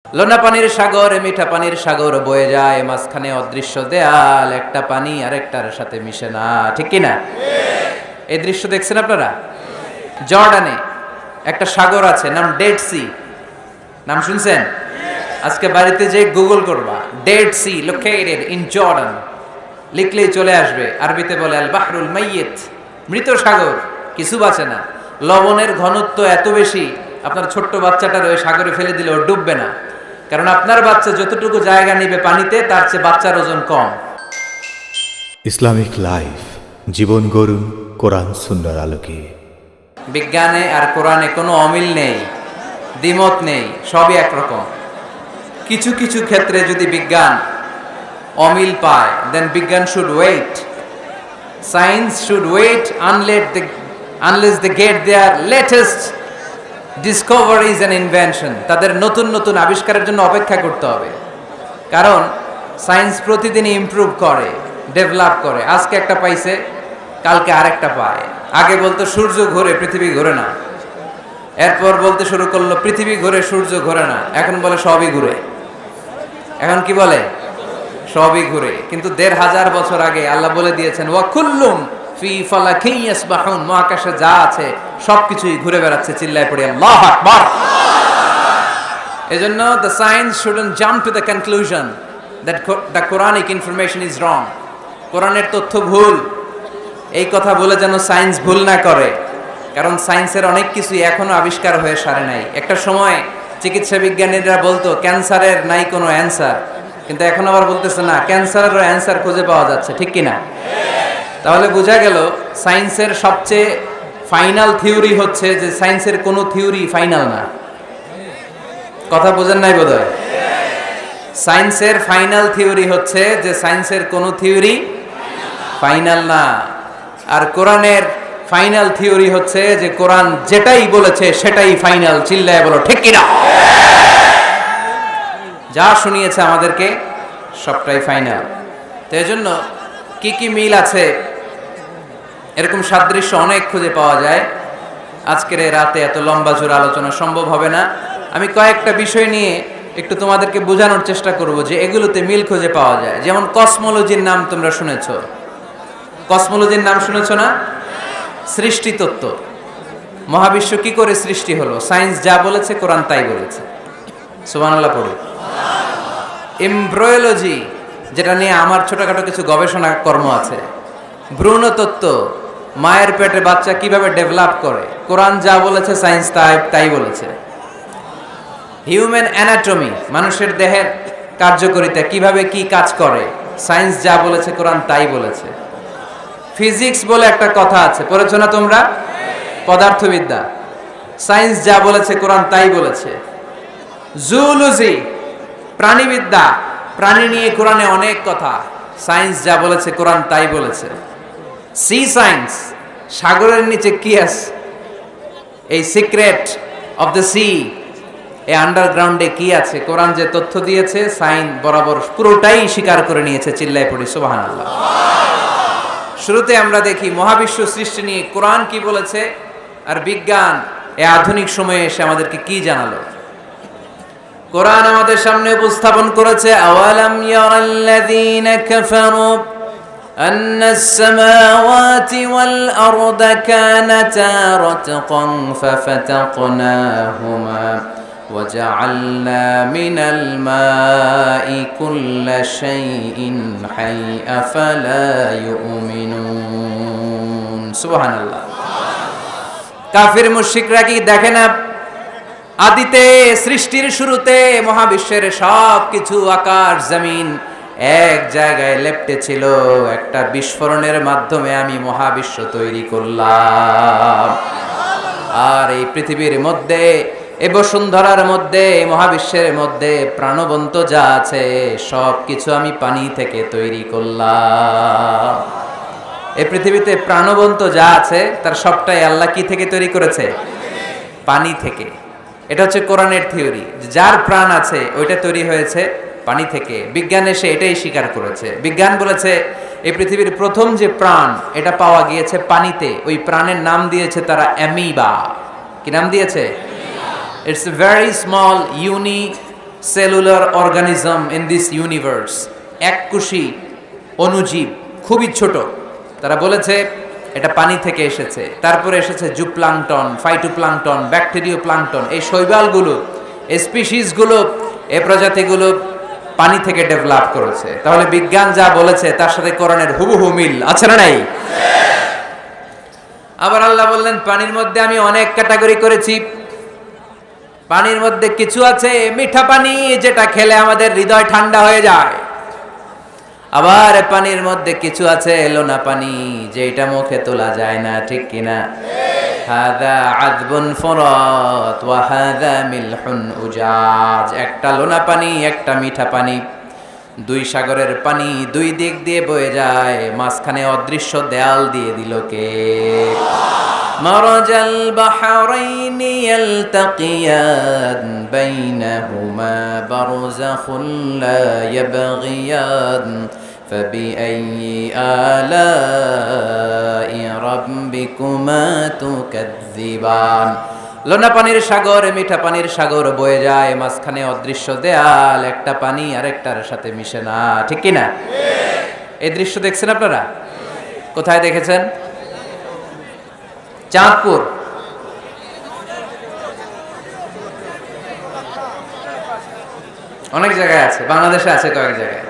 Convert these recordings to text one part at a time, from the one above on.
লোনা পানির সাগর মিঠা পানির সাগর বয়ে যায়, মাঝখানে অদৃশ্য দেয়াল, একটা পানি আরেকটার সাথে মিশে না, ঠিক কি না? এই দৃশ্য দেখছেন আপনারা? জর্ডানে একটা সাগর আছে, নাম ডেড সি। নাম শুনছেন? আজকে বাড়িতে যে গুগল করবা Dead Sea located in Jordan, লিখলেই চলে আসবে। আরবিতে বলে আল বাহরুল মাইয়িত, মৃত সাগর, কিছু বাঁচে না। লবণের ঘনত্ব এত বেশি, আপনার ছোট্ট বাচ্চাটার ওই সাগরে ফেলে দিলে ও ডুববে না, কারণ আপনার বাচ্চা যতটুকু জায়গা নিবে পানিতে, তার চেয়ে বাচ্চার ওজন কম। ইসলামিক লাইফ, জীবন গড়ুন কোরআন সুন্নাহর আলোকে। বিজ্ঞানে আর কোরআনে কোনো অমিল নেই, দ্বিমত নেই, সবই একরকম। কিছু কিছু ক্ষেত্রে যদি বিজ্ঞান অমিল পায়, দেন বিজ্ঞান should wait, science should wait unless they get their latest discoveries and invention. তাদের নতুন নতুন আবিষ্কারের জন্য অপেক্ষা করতে হবে, কারণ সায়েন্স প্রতিদিন ইমপ্রুভ করে, ডেভেলপ করে। আজকে একটা পাইছে, কালকে আরেকটা পায়। আগে বলতো সূর্য ঘোরে, পৃথিবী ঘোরে না। এরপর বলতে শুরু করলো পৃথিবী ঘোরে, সূর্য ঘোরে না। এখন বলে সবই ঘুরে। এখন কি বলে? সবই ঘুরে। কিন্তু ১৫০০ বছর আগে আল্লাহ বলে দিয়েছেন ওয়া কুল্লুম ফি ফালাকিন ইয়াসবাহুন, মহাকাশে যা আছে সবকিছুই ঘুরে বেড়াচ্ছে। চিল্লায় পড়ি আল্লাহু আকবার। এজন্য the science shouldn't jump to the conclusion that the Quranic information is wrong. কোরআনের তথ্য ভুল, এই কথা বলে যেন সায়েন্স ভুল না করে, কারণ সায়েন্সের অনেক কিছুই এখনো আবিষ্কার হয়ে সারে নাই। একটা সময় চিকিৎসা বিজ্ঞানীরা বলতো ক্যান্সারের নাই কোনো অ্যান্সার, কিন্তু এখন আবার বলতেছে না, ক্যান্সারেরও অ্যান্সার খুঁজে পাওয়া যাচ্ছে, ঠিক কিনা? তাহলে বোঝা গেল সায়েন্সের সবচেয়ে ফাইনাল থিওরি হচ্ছে যে সায়েন্সের কোনো থিওরি ফাইনাল না। কথা বোঝেন নাই বোধহয়? সায়েন্সের ফাইনাল থিওরি হচ্ছে যে সায়েন্সের কোনো থিওরি ফাইনাল না। আর কোরআনের ফাইনাল থিওরি হচ্ছে যে কোরআন যেটাই বলেছে সেটাই ফাইনাল। চিল্লায় বলো ঠিক কিনা? যা শুনিয়েছে আমাদেরকে সবটাই ফাইনাল। তো এজন্য কি কি মিল আছে, এরকম সাদৃশ্য অনেক খুঁজে পাওয়া যায়। আজকের এই রাতে এত লম্বা জোর আলোচনা সম্ভব হবে না। আমি কয়েকটা বিষয় নিয়ে একটু তোমাদেরকে বোঝানোর চেষ্টা করব যে এগুলোতে মিল খুঁজে পাওয়া যায়। যেমন কসমোলজির নাম তোমরা শুনেছো, কসমোলজির নাম শুনেছো না? সৃষ্টি তত্ত্ব, মহাবিশ্ব কি করে সৃষ্টি হলো, সায়েন্স যা বলেছে কোরআন তাই বলেছে। সুবহানাল্লাহ পড়ি। এমব্রিওলজি, যেটা নিয়ে আমার ছোটখাটো কিছু গবেষণা কর্ম আছে। ভ্রূণতত্ত্ব, মায়ের পেটে বাচ্চা কিভাবে ডেভেলপ করে, কোরআন যা বলেছে সায়েন্স তাই বলেছে। হিউম্যান অ্যানাটমি, মানুষের দেহের কার্যকারিতা কিভাবে কি কাজ করে, সায়েন্স যা বলেছে কোরআন তাই বলেছে। ফিজিক্স বলে একটা কথা আছে, পড়েছো না তোমরা? পদার্থবিদ্যা, সায়েন্স যা বলেছে কোরআন তাই বলেছে। জুলজি, প্রাণীবিদ্যা, প্রাণী নিয়ে কোরআনে অনেক কথা, সায়েন্স যা বলেছে কোরআন তাই বলেছে। সি সায়েন্স, সাগরের নিচে কি আছে, এই সিক্রেট অফ দ্য সি, এই আন্ডারগ্রাউন্ডে কি আছে, কোরআন যে তথ্য দিয়েছে সায়েন্স বরাবর পুরোটাই স্বীকার করে নিয়েছে। চিল্লায় পড়ি সুবহানাল্লাহ। শুরুতে আমরা দেখি মহাবিশ্ব সৃষ্টি নিয়ে কোরআন কি বলেছে, আর বিজ্ঞান এই আধুনিক সময়ে এসে আমাদেরকে কি জানালো। কোরআন আমাদের সামনে উপস্থাপন করেছে আওয়ালাম ইয়ারাল্লাযীনা কাফারু আন্নাস সামাওয়াতি ওয়াল আরদা কানাতা রাতকান ফাফাতাকনাহুমা وجعلنا من الماء كل شيء حي أفلا يؤمنون سبحان الله। কাফির মুশরিকরা কি দেখে না, আদিতে সৃষ্টির শুরুতে মহাবিশ্বের সব কিছু, আকাশ জমিন এক জায়গায় লেপ্টে ছিল, একটা বিস্ফোরণের মাধ্যমে আমি মহাবিশ্ব তৈরি করলাম। আর এই পৃথিবীর মধ্যে, এই বসুন্ধরার মধ্যে, মহাবিশ্বের মধ্যে প্রাণবন্ত যা আছে সব কিছু আমি পানি থেকে তৈরি করলাম। এই পৃথিবীতে প্রাণবন্ত যা আছে তার সবটাই আল্লাহ কি থেকে তৈরি করেছে? পানি থেকে। এটা হচ্ছে কোরআনের থিওরি, যার প্রাণ আছে ওইটা তৈরি হয়েছে পানি থেকে। বিজ্ঞান এসে এটাই স্বীকার করেছে। বিজ্ঞান বলেছে এই পৃথিবীর প্রথম যে প্রাণ এটা পাওয়া গিয়েছে পানিতে। ওই প্রাণের নাম দিয়েছে তারা অ্যামিবা। কি নাম দিয়েছে? It's a very small, cellular organism in this universe, এককোষী অণুজীব, খুবই ছোট। তারা বলেছে এটা পানি থেকে এসেছে। তারপরে এসেছে জুপ্লাংটন, ফাইটোপ্লাংটন, ব্যাকটেরিও প্লাংটন। এই শৈবালগুলো, এই স্পিসিসগুলো, এই প্রজাতিগুলো পানি থেকে ডেভেলপ করেছে। তাহলে বিজ্ঞান যা বলেছে তার সাথে কোরআনের হুবহু মিল আছে না নাই? আবার আল্লাহ বললেন পানির মধ্যে আমি অনেক ক্যাটাগরি করেছি। পানির মধ্যে কিছু আছে মিঠা পানি, যেটা খেলে আমাদের হৃদয় ঠান্ডা হয়ে যায়। আবার পানির মধ্যে কিছু আছে লোনা পানি, যেটা মুখে তোলা যায় না, ঠিক কিনা? হাদা আযবুন ফুরাত ওয়া হাদা মিলহুন উজাজ। একটা লোনা পানি, একটা মিঠা পানি, দুই সাগরের পানি দুই দিক দিয়ে বয়ে যায়, মাঝখানে অদৃশ্য দেয়াল দিয়ে দিল কে? মারাজাল বাহরাইনি ইয়ালতাকিয়ান বাইনাহুমা বারযাখুন লা ইয়াবগিয়ান ফাবিআইয়ি আলাই রাব্বিকুমা তুকাযযিবান। লোনা পানির সাগর, মিঠা পানির সাগর বয়ে যায়, মাঝখানে অদৃশ্য দেয়াল, একটা পানি আরেকটার সাথে মিশে না, ঠিক কিনা? এই দৃশ্য দেখছেন আপনারা? কোথায় দেখেছেন? চাঁদপুর। অনেক জায়গায় আছে, বাংলাদেশে আছে কয়েক জায়গায়,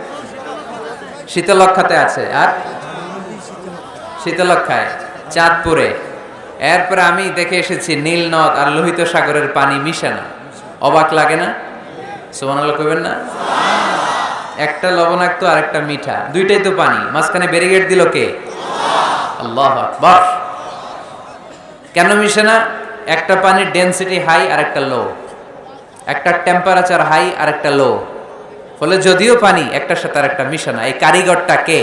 শীতলক্ষাতে আছে, আর শীতলক্ষায়, চাঁদপুরে। এরপরে আমি দেখে এসেছি নীল নদ আর লোহিত সাগরের পানি মিশে না। অবাক লাগে না? সুবহানাল্লাহ কইবেন না? একটা লবণাক্ত আর একটা মিঠা, দুইটাই তো পানি, মাঝখানে ব্যারিকেড দিল কে? আল্লাহু আকবার। কেন মিশে না? একটা পানির ডেনসিটি হাই আর একটা লো, একটা টেম্পারেচার হাই আর একটা লো, ফলে যদিও পানি একটার সাথে আর একটা মিশে না। এই কারিগরটা কে?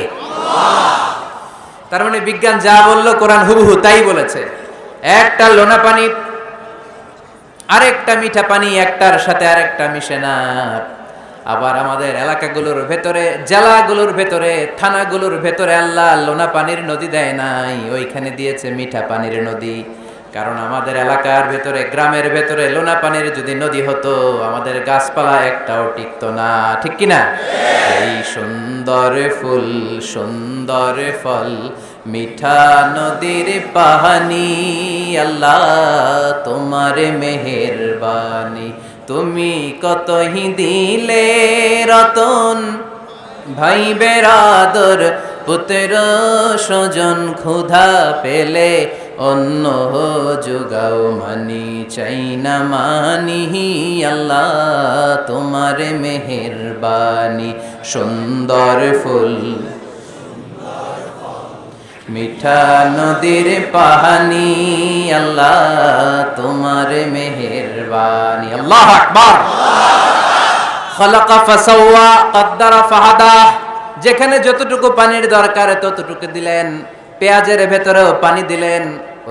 তার মানে বিজ্ঞান যা বললো কোরআন হুবহু তাই বলেছে। একটা লোনা পানি আরেকটা মিঠা পানি, একটার সাথে আরেকটা মিশে না। আবার আমাদের এলাকাগুলোর ভেতরে, জেলাগুলোর ভেতরে, থানাগুলোর ভেতরে আল্লাহ লোনা পানির নদী দেয় নাই, ওইখানে দিয়েছে মিঠা পানির নদী। কারণ আমাদের এলাকার ভেতরে, গ্রামের ভেতরে লোনা পানির যদি নদী হতো, আমাদের গাছপালা একটাও টিকতো না, ঠিক কিনা? এই সুন্দর ফুল, সুন্দর ফল, মিঠা নদীর পানি, আল্লাহ তোমার মেহেরবানি। তুমি কতই দিলে রতন, ভাই বেরাদর, পুত্র স্বজন, ক্ষুধা পেলে অন্য যোগাও, মানি চাই না মানি, আল্লাহ তোমার মেহেরবানি। সুন্দর ফুল, মিঠা নদীর পানি, আল্লাহ তোমার মেহেরবানি। আল্লাহু আকবার। খালাকা ফাসাওয়া কদ্দারা ফাহাদা। যেখানে যতটুকু পানির দরকার ততটুকু দিলেন। পেঁয়াজের ভেতরেও পানি দিলেন,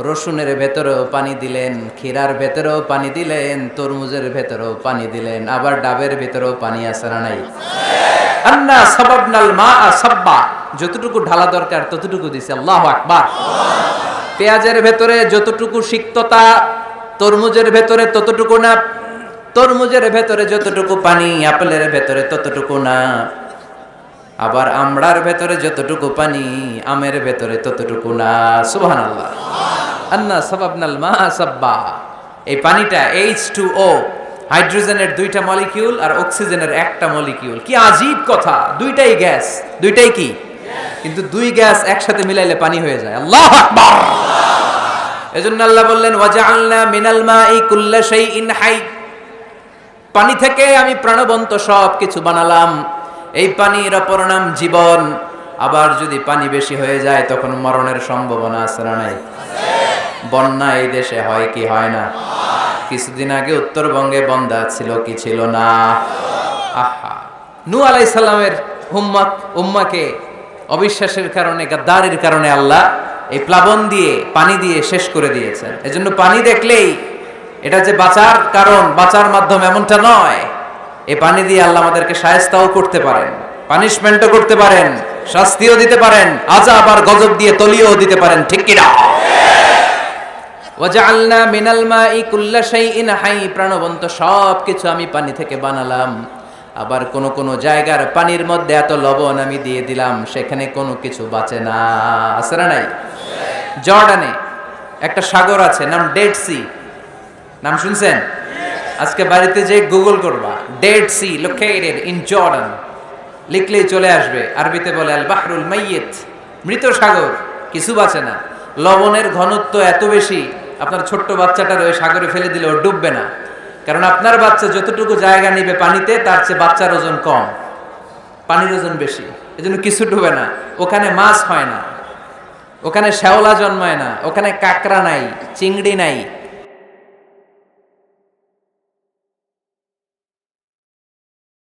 রসুনের ভেতরেও পানি দিলেন, ক্ষীরার ভেতরেও পানি দিলেন, তরমুজের ভেতরেও পানি দিলেন, আবার ডাবের ভেতরেও পানি আছে না নাই? আন্না সাবাবনাল মাআ সাব্বা। যতটুকু ঢালা দরকার ততটুকু দিছে। আল্লাহু আকবার। পেঁয়াজের ভেতরে যতটুকু সিক্ততা, তরমুজের ভেতরে ততটুকু না। তরমুজের ভেতরে যতটুকু পানি, আপেলের ভেতরে ততটুকু না। আবার আমড়ার ভেতরে যতটুকু পানি, আমের ভেতরে ততটুকু না। সুবহানাল্লাহ। আন্না সাবাবনাল মাআ সাব্বা। এই পানিটা H2O, হাইড্রোজেনের দুইটা মলিকিউল আর অক্সিজেনের একটা মলিকিউল। কি আজীব কথা, দুইটাই গ্যাস, দুইটাই কি? কিন্তু দুই গ্যাস একসাথে মিলাইলে পানি হয়ে যায়। আল্লাহু আকবার। এজন্য আল্লাহ বললেন ওয়াজআলনা মিনাল মাই কুল্লা শাইইন হাই। পানি থেকে আমি প্রাণবন্ত সব কিছু বানালাম। এই পানির অপর নাম জীবন। আবার যদি পানি বেশি হয়ে যায় তখন মরণের সম্ভাবনা আছে না নাই? বন্যা এই দেশে হয় কি হয় না? কিছুদিন আগে উত্তরবঙ্গে বন্যা ছিল কি ছিল না? আহা, নূহ আলাইহিস সালামের উম্মাকে অবিশ্বাসের কারণে, গাদ্দারির কারণে আল্লাহ এই প্লাবন দিয়ে, পানি দিয়ে শেষ করে দিয়েছেন। এজন্য পানি দেখলেই এটা যে বাঁচার কারণ, বাঁচার মাধ্যম এমনটা নয়। এই পানি দিয়ে আল্লাহ আমাদেরকে শায়েস্তাও করতে পারেন, পানিশমেন্টও করতে পারেন, শাস্তিও দিতে পারেন, আযাব আর গজব দিয়ে তলিয়েও দিতে পারেন, ঠিক কি না? ওয়াজআলনা মিনাল মাই কুল্লা শাইইন হাই। প্রাণবন্ত সব কিছু আমি পানি থেকে বানালাম। আবার কোন কোন জায়গার পানির মধ্যে এত লবণ আমি দিয়ে দিলাম সেখানে কোনো কিছু বাঁচে না। আছে না নাই? জর্ডানে একটা সাগর আছে, নাম ডেড সি। নাম শুনছেন? আজকে বাড়িতে যে গুগল করবা Dead Sea located in Jordan, লিখলেই চলে আসবে। আরবিতে বলে আল বাহরুল মাইয়িত, মৃত সাগর, কিছু বাঁচে না। লবণের ঘনত্ব এত বেশি, আপনার ছোট্ট বাচ্চাটার ওই সাগরে ফেলে দিলে ও ডুববে না, কারণ আপনার বাচ্চা যতটুকু জায়গা নিবে পানিতে তার চেয়ে বাচ্চার ওজন কম, পানির ওজন বেশি, এজন্য কিছু ডুবে না। ওখানে মাছ হয় না, ওখানে শ্যাওলা জন্মায় না, ওখানে কাঁকড়া নাই, চিংড়ি নাই,